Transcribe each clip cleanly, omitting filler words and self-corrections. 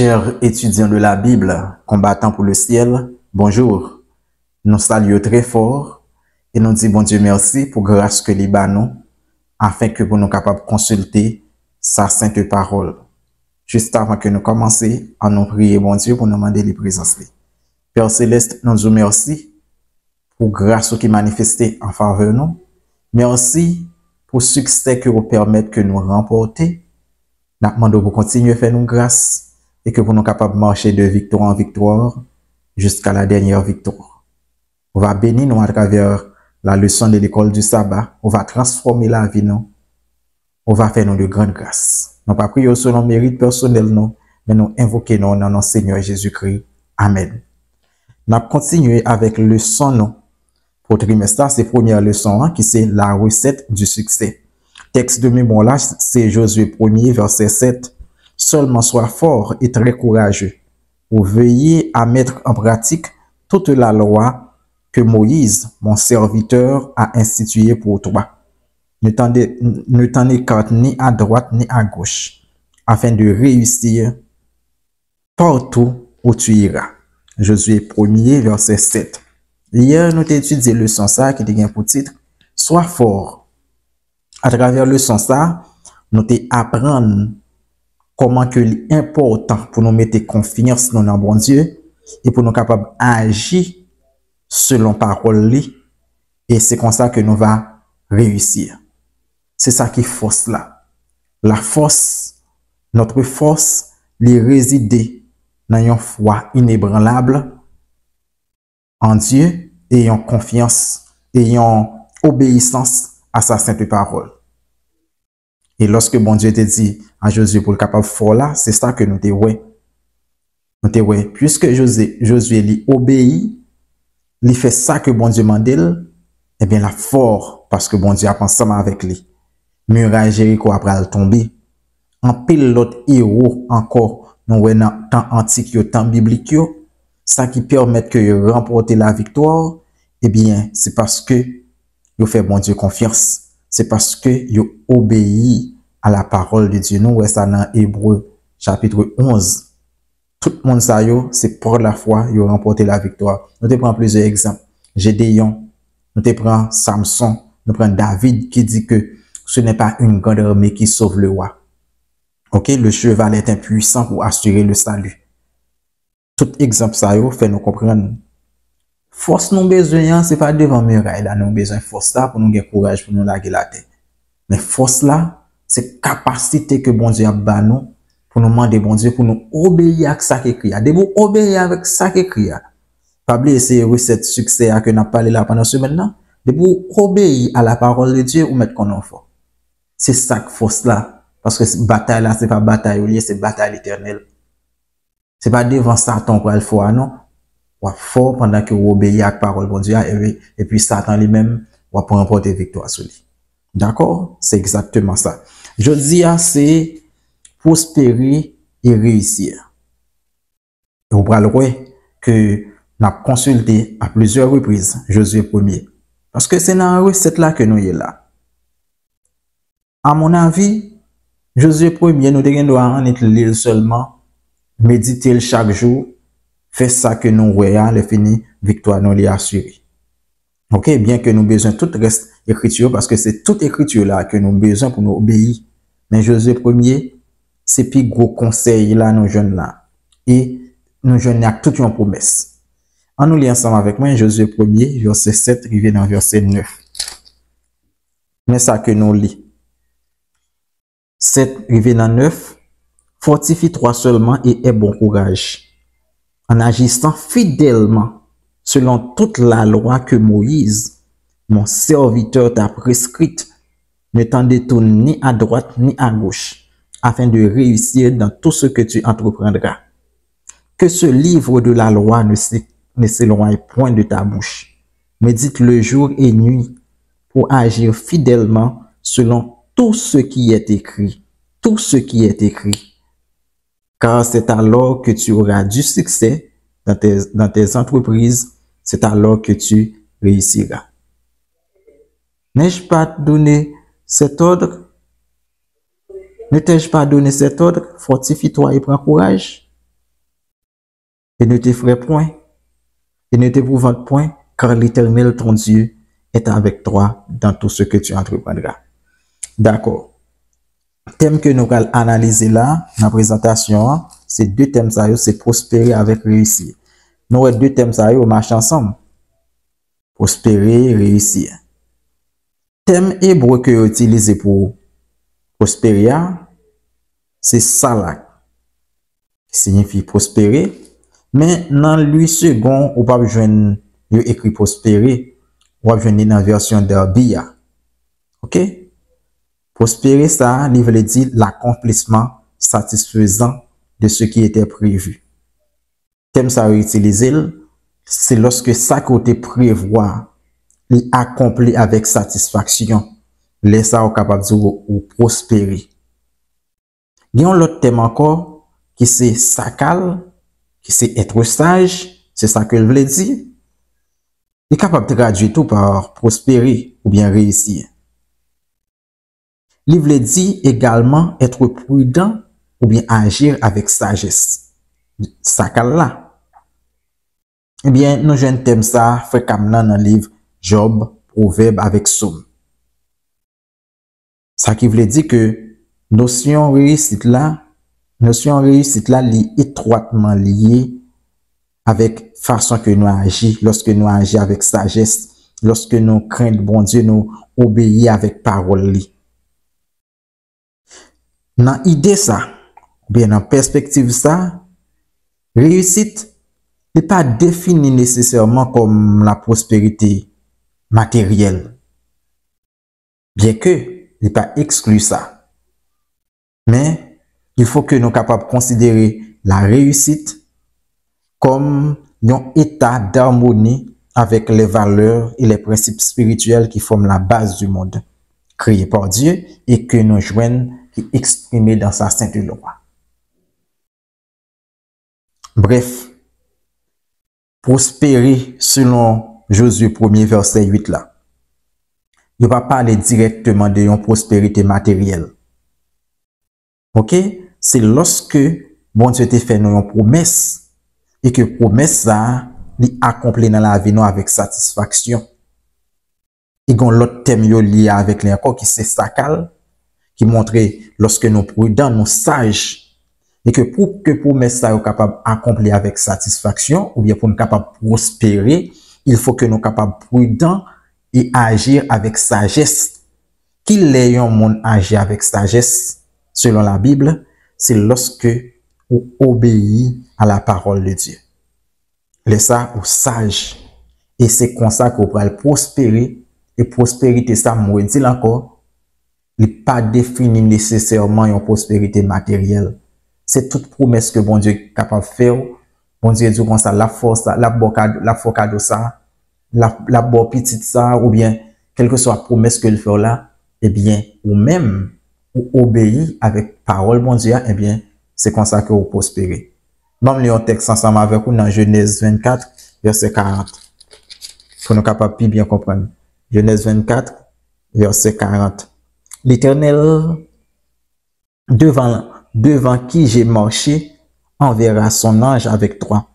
Chers étudiants de la Bible, combattant pour le ciel, bonjour. Nous saluons très fort et nous disons bon Dieu merci pour grâce que nous afin que nous capables de consulter sa sainte parole. Juste avant que nous commencions, à nous prier bon Dieu pour nous demander les présences. Père Céleste, nous disons merci pour grâce qui manifestée en faveur de nous. Merci pour succès que vous permettez que nous remporter. Nous demandons pour continuer à faire nous grâce et que vous nous capables de marcher de victoire en victoire jusqu'à la dernière victoire. On va bénir nous à travers la leçon de l'école du sabbat. On va transformer la vie nous. On va faire nous de grandes grâces. Nous pas prier selon mérite personnel nous, mais nous invoquer nous dans notre Seigneur Jésus-Christ. Amen. Nous continuer avec leçon nous pour trimestre, c'est première leçon qui c'est la recette du succès. Texte de mémoire là, c'est Josué 1er verset 7. Seulement sois fort et très courageux pour veiller à mettre en pratique toute la loi que Moïse, mon serviteur, a instituée pour toi. Ne t'en écarte ni à droite ni à gauche, afin de réussir partout où tu iras. Josué 1er verset 7. Hier, nous avons étudié le leçon ça qui était pour titre sois fort. À travers le leçon ça, nous avons appris comment que l'important pour nous mettre confiance dans bon Dieu et pour nous capables d'agir selon parole et c'est comme ça que nous va réussir. C'est ça qui est force là. La force, notre force, les résider dans une foi inébranlable en Dieu et en confiance et en obéissance à sa sainte parole. Et lorsque bon Dieu te dit à Josué pour le capable fort là, c'est ça que nous te ouais. Nous te ouais. Puisque Josué lui obéit, il fait ça que bon Dieu m'a dit, eh bien la fort, parce que bon Dieu a pensé avec lui. Muraille Jéricho après tomber. En pile l'autre héros encore, nous ouais dans temps antique, temps biblique, ça qui permet que remporter la victoire, eh bien c'est parce que il fait bon Dieu confiance. C'est parce que il obéit à la parole de Dieu. Nous, ça dans Hébreux, chapitre 11. Tout le monde, ça, c'est pour la foi, il a remporté la victoire. Nous te prenons plusieurs exemples. Gédéon, nous te prenons Samson, nous prenons David qui dit que ce n'est pas une grande armée qui sauve le roi. Ok, le cheval est impuissant pour assurer le salut. Tout exemple, ça, fait nous comprendre. Force nous besoin, c'est pas devant muraille là, nous besoin force là pour nous gagner courage pour nous laguer la tête. Mais force là, c'est capacité que bon Dieu a ba nous pour nous demander bon Dieu pour nous obéir à ça qui écrit. De vous obéir avec ça qui écrit. Pas oublier ces recettes succès que n'a parlé là pendant ce maintenant. De vous obéir à la parole de Dieu ou mettre qu'on en fort. C'est ça que force là parce que bataille là c'est pas bataille liée, c'est bataille éternelle. C'est pas devant Satan pour le faire non. Ou fort pendant que vous obéissez à la parole de Dieu et puis Satan lui-même va remporter victoire sur lui. D'accord? C'est exactement ça. Je dis c'est prospérer et réussir. Et vous pourrez le voir que nous avons consulté à plusieurs reprises Josué 1er. Parce que c'est dans la recette là que nous sommes là. À mon avis, Josué 1er, nous devons en être lire seulement, méditer chaque jour, fait ça que nous voyons, le fini, victoire nous l'est assurée. Ok, bien que nous besoin tout reste écriture, parce que c'est toute écriture là que nous besoin pour nous obéir. Mais Josué 1er, c'est plus gros conseil là, nous jeunes là. Et nous jeunes a toute une promesse. On nous lit ensemble avec moi, Josué 1er, verset 7, arrivé dans verset 9. Mais ça que nous lit. 7, arrivé dans 9, fortifie-toi seulement et aie bon courage. En agissant fidèlement selon toute la loi que Moïse, mon serviteur, t'a prescrite, ne t'en détourne ni à droite ni à gauche, afin de réussir dans tout ce que tu entreprendras. Que ce livre de la loi ne s'éloigne point de ta bouche. Médite le jour et nuit pour agir fidèlement selon tout ce qui est écrit. Tout ce qui est écrit. Car c'est alors que tu auras du succès dans tes entreprises, c'est alors que tu réussiras. N'ai-je pas donné cet ordre? Ne t'ai-je pas donné cet ordre? Fortifie-toi et prends courage. et ne t'effraie point, et ne t'épouvante point, car l'Éternel, ton Dieu, est avec toi dans tout ce que tu entreprendras. D'accord. Thème que nous allons analyser là, dans la présentation, c'est deux thèmes, c'est prospérer avec réussir. Nous avons deux thèmes, ça marchent ensemble. Prospérer, réussir. Thème hébreu que vous utilisez pour prospérer, c'est salak, qui signifie prospérer. Mais dans lui second, ou pas besoin écrit prospérer, ou pas besoin dans la version d'Arbia. OK? Prospérer, ça, il veut dire l'accomplissement satisfaisant de ce qui était prévu. Thème ça utilisé, c'est lorsque ça côté prévoir, il accomplit avec satisfaction. Les ça est capable de dire ou prospérer. Il y a un autre thème encore qui c'est sakal, qui c'est être sage, c'est ça que je voulais dire. Il est capable de traduire tout par prospérer ou bien réussir. Il veut dire également être prudent ou bien agir avec sagesse. Sakal là. Eh bien, nous jeunes thème ça fréquemment dans le livre Job, Proverbe avec Somme. Ça qui veut dire que notion réussite là est étroitement liée avec façon que nous agissons, lorsque nous agissons avec sagesse, lorsque nous craignons bon Dieu, nous obéissons avec parole. Dans l'idée ça, bien dans perspective ça, réussite n'est pas définie nécessairement comme la prospérité matérielle. Bien que, il n'est pas exclu ça. Mais, il faut que nous soyons capables de considérer la réussite comme un état d'harmonie avec les valeurs et les principes spirituels qui forment la base du monde, créé par Dieu et que nous joignent qui exprimé dans sa sainte loi. Bref, prospérer selon Josué 1er verset 8 là. Il ne va pas parler directement de une prospérité matérielle. OK? C'est lorsque bon Dieu te fait une promesse et que promesse ça li accompli dans la vie nous avec satisfaction. Et gon l'autre thème yo lié avec les encore qui c'est sakal qui montre lorsque nous prudents, nous sages et que pour que promesse ça soit capable d'accomplir avec satisfaction ou bien pour nous capable prospérer, il faut que nous capables prudents et agir avec sagesse. Qu'il ait un monde agir avec sagesse selon la Bible, c'est lorsque on obéit à la parole de Dieu. Laissez ça au sage. Et c'est comme ça qu'on va prospérer. Et prospérité, ça, moi, dit encore, n'est pas défini nécessairement une prospérité matérielle. C'est toute promesse que bon Dieu est capable de faire. Bon Dieu dit comme ça, la force, la focade ça, la bonne petite ça, ou bien, quelle que soit la promesse que le fait là, eh bien, ou même, ou obéir avec parole, bon Dieu, eh bien, c'est comme ça que vous prospérez. Nous lisons un texte ensemble avec vous dans Genèse 24, verset 40. Pour nous capables de bien comprendre. Genèse 24, verset 40. L'Éternel, devant qui j'ai marché, enverra son ange avec toi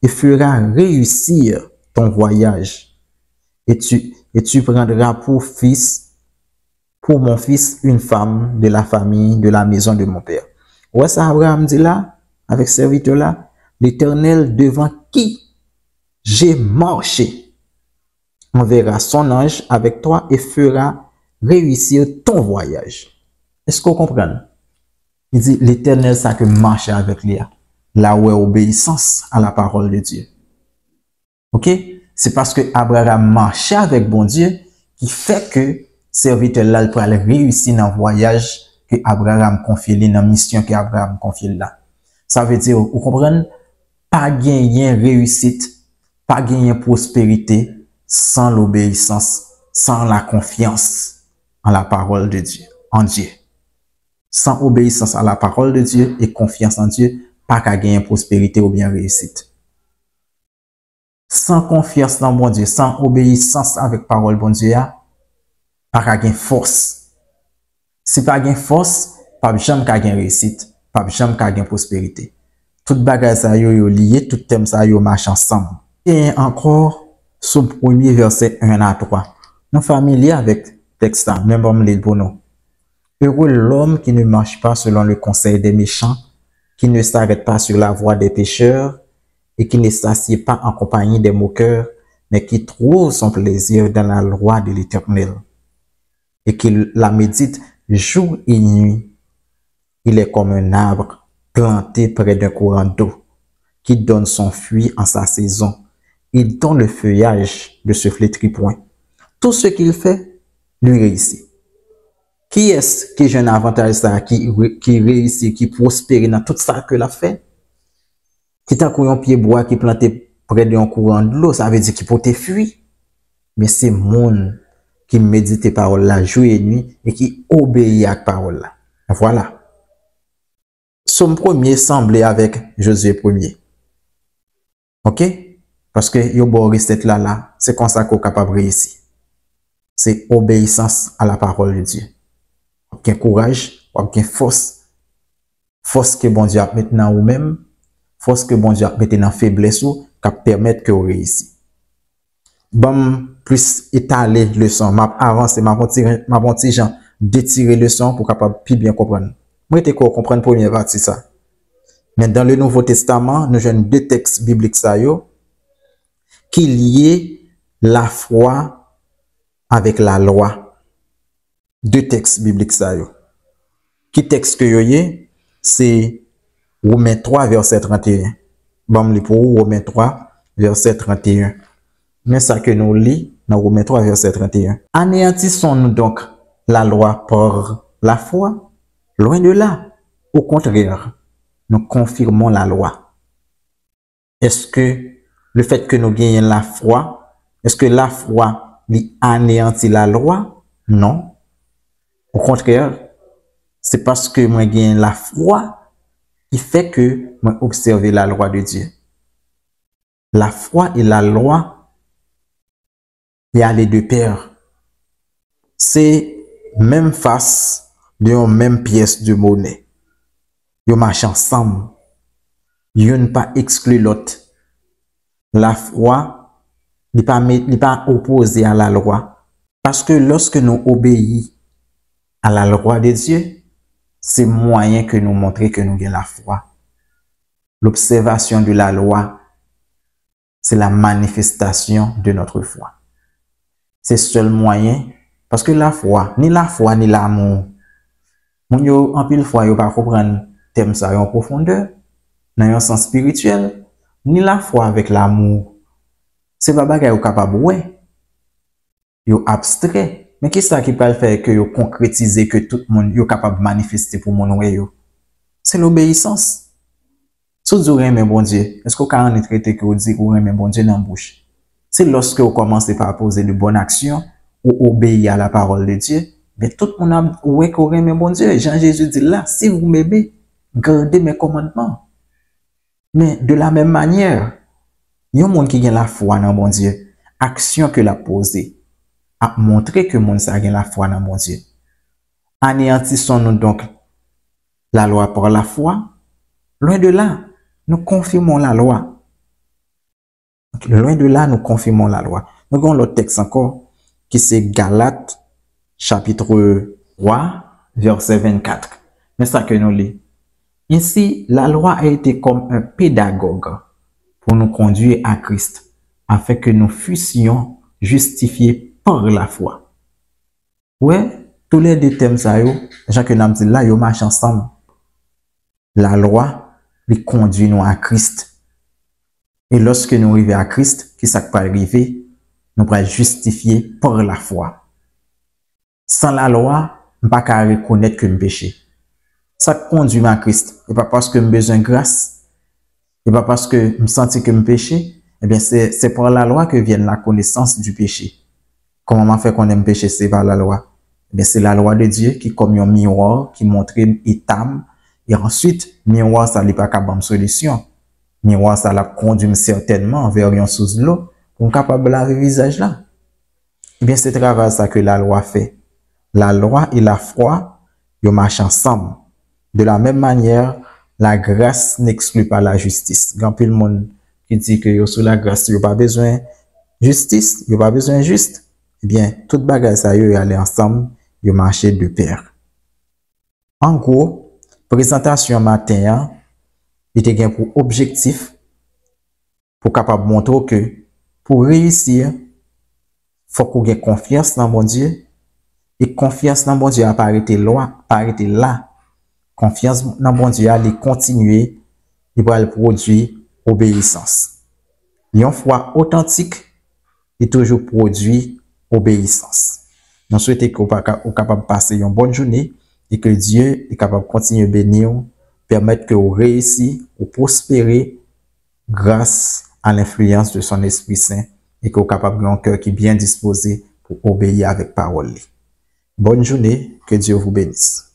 et fera réussir ton voyage. Et tu prendras pour mon fils, une femme de la famille, de la maison de mon père. Ouais, ça Abraham dit là, avec ce serviteur là, l'Éternel devant qui j'ai marché, enverra son ange avec toi et fera réussir ton voyage. Est-ce qu'on comprend? Il dit, l'Éternel, ça que marche avec lui, là où est obéissance à la parole de Dieu. OK? C'est parce que Abraham marchait avec bon Dieu qui fait que serviteur là peut aller réussir dans le voyage que Abraham confie, dans la mission que Abraham confie là. Ça veut dire, vous comprenez? Pas gagner réussite, pas gagner prospérité sans l'obéissance, sans la confiance en la parole de Dieu, en Dieu. Sans obéissance à la parole de Dieu et confiance en Dieu, pas qu'à gagner prospérité ou bien réussite. Sans confiance dans bon Dieu, sans obéissance avec parole bon Dieu, pas qu'à gagner force. Si pas gagner force, pas jamais qu'à gagner réussite, pas jamais qu'à gagner prospérité. Tout bagay sa yo lié, tout thème ça yo marche ensemble. Et encore, son premier verset 1 à 3. Nous familiers avec texte ça, même on le pour nous. Heureux l'homme qui ne marche pas selon le conseil des méchants, qui ne s'arrête pas sur la voie des pécheurs et qui ne s'assied pas en compagnie des moqueurs, mais qui trouve son plaisir dans la loi de l'Éternel et qui la médite jour et nuit. Il est comme un arbre planté près d'un courant d'eau qui donne son fruit en sa saison et dont le feuillage ne se flétrit point. Tout ce qu'il fait lui réussit. Qui est-ce qui a un avantage ça, qui réussit, qui prospère dans tout ça que l'a fait? Qui t'a un pied bois qui planté près d'un courant de l'eau, ça veut dire qu'il peut te fuir. Mais c'est monde qui médite parole la jour et nuit et qui obéit à la parole là. Voilà. Somme premier semblait avec Josué premier. OK? Parce que yo bon recette là, c'est comme ça qu'on est capable de réussir. C'est obéissance à la parole de Dieu. Aucun courage, aucun force. Force que bon Dieu a maintenant ou même, force que bon Dieu a maintenant dans faiblesse ou, qui permettre que vous réussissez. Bon, plus étaler le son, m'a avancé, m'a bon petit gens, détirer le son pour capable plus bien comprendre. Moi, t'es quoi comprendre première partie ça. Mais dans le Nouveau Testament, nous avons deux textes bibliques ça yo, qui lient la foi avec la loi. Deux textes bibliques ça yo. Qui texte que yo yé, c'est Romains 3 verset 31. Bon, li pour Romains 3 verset 31. Mais ça que nous lit dans Romains 3 verset 31. Anéantissons-nous donc la loi par la foi? Loin de là. Au contraire, nous confirmons la loi. Est-ce que le fait que nous gagnons la foi, est-ce que la foi lui anéantit la loi? Non. Au contraire, c'est parce que moi gagne la foi qui fait que moi observe la loi de Dieu. La foi et la loi, il y a les deux paires. C'est même face de une même pièce de monnaie. Ils marchent ensemble. Ils ne pas exclu l'autre. La foi n'est pas opposée à la loi. Parce que lorsque nous obéissons à la loi de Dieu, c'est moyen que nous montrer que nous avons la foi. L'observation de la loi, c'est la manifestation de notre foi. C'est seul moyen, parce que la foi, ni l'amour. Mon yo, en pile fois, yo pas comprendre thème ça en profondeur, dans un sens spirituel, ni la foi avec l'amour. C'est pas bagay yo capable ouais. Yo abstrait. Mais qu'est-ce ça qui peut faire que yo concrétiser que tout le monde yo capable de manifester pour mon ouais yo? C'est l'obéissance. Si vous dites mais bon Dieu, est-ce que vous avez traité que vous dites que vous aimez bon Dieu dans la bouche? C'est lorsque vous commencez par poser de bonnes actions ou obéir à la parole de Dieu, mais tout le monde a ouais que vous aimez bon Dieu. Jean-Jésus dit là, si vous m'aimez, gardez mes commandements. Mais de la même manière, il y a un monde qui a la foi dans bon Dieu. Action que l'a posée a montré que monde ça a la foi dans bon Dieu. Anéantissons-nous donc la loi par la foi? Loin de là, nous confirmons la loi. Loin de là, nous confirmons la loi. Nous avons l'autre texte encore, qui c'est Galates, chapitre 3, verset 24. Mais ça que nous lisons. Ainsi, la loi a été comme un pédagogue pour nous conduire à Christ, afin que nous fussions justifiés par la foi. Ouais, tous les deux thèmes ça yo, Jean que nous dit là, yo marchent ensemble. La loi lui conduit nous à Christ. Et lorsque nous arrivons à Christ, qui ça peut arriver, nous pourrons justifier par la foi. Sans la loi, nous ne pouvons pas reconnaître que nous péchons. Ça conduit à Christ. Et pas parce que nous besoin de grâce, et pas parce que nous sentons que nous péchons, eh bien c'est par la loi que vient la connaissance du péché. Comment on fait qu'on aime pécher, c'est par la loi. Eh bien c'est la loi de Dieu qui comme un miroir qui montre étam. Et ensuite, miroir ça n'est pas capable de solution. Miroir ça la conduit certainement vers un sous l'eau pour capable de laver le visage là. Eh bien c'est travail ça que la loi fait. La loi et la foi, ils marchent ensemble. De la même manière, la grâce n'exclut pas la justice. Grand peu le monde qui dit que yo sous la grâce, yo pas besoin justice, yo pas besoin juste. Eh bien, toute bagage ça yo aller ensemble, yo marcher de pair. En gros, présentation matin, il était pour objectif pour capable montrer que pour réussir, faut qu'on ait confiance dans mon Dieu. Et confiance dans mon Dieu a pas arrêté là. Confiance dans mon Dieu a continuer, il va produire obéissance. Une foi authentique est toujours produit obéissance. Nous souhaitons que vous soyez capable de passer une bonne journée et que Dieu est capable de continuer à bénir, permettre que vous réussissiez ou prospérer grâce à l'influence de son Esprit Saint et que vous soyez capable d'avoir un cœur qui est bien disposé pour obéir avec parole. Bonne journée, que Dieu vous bénisse.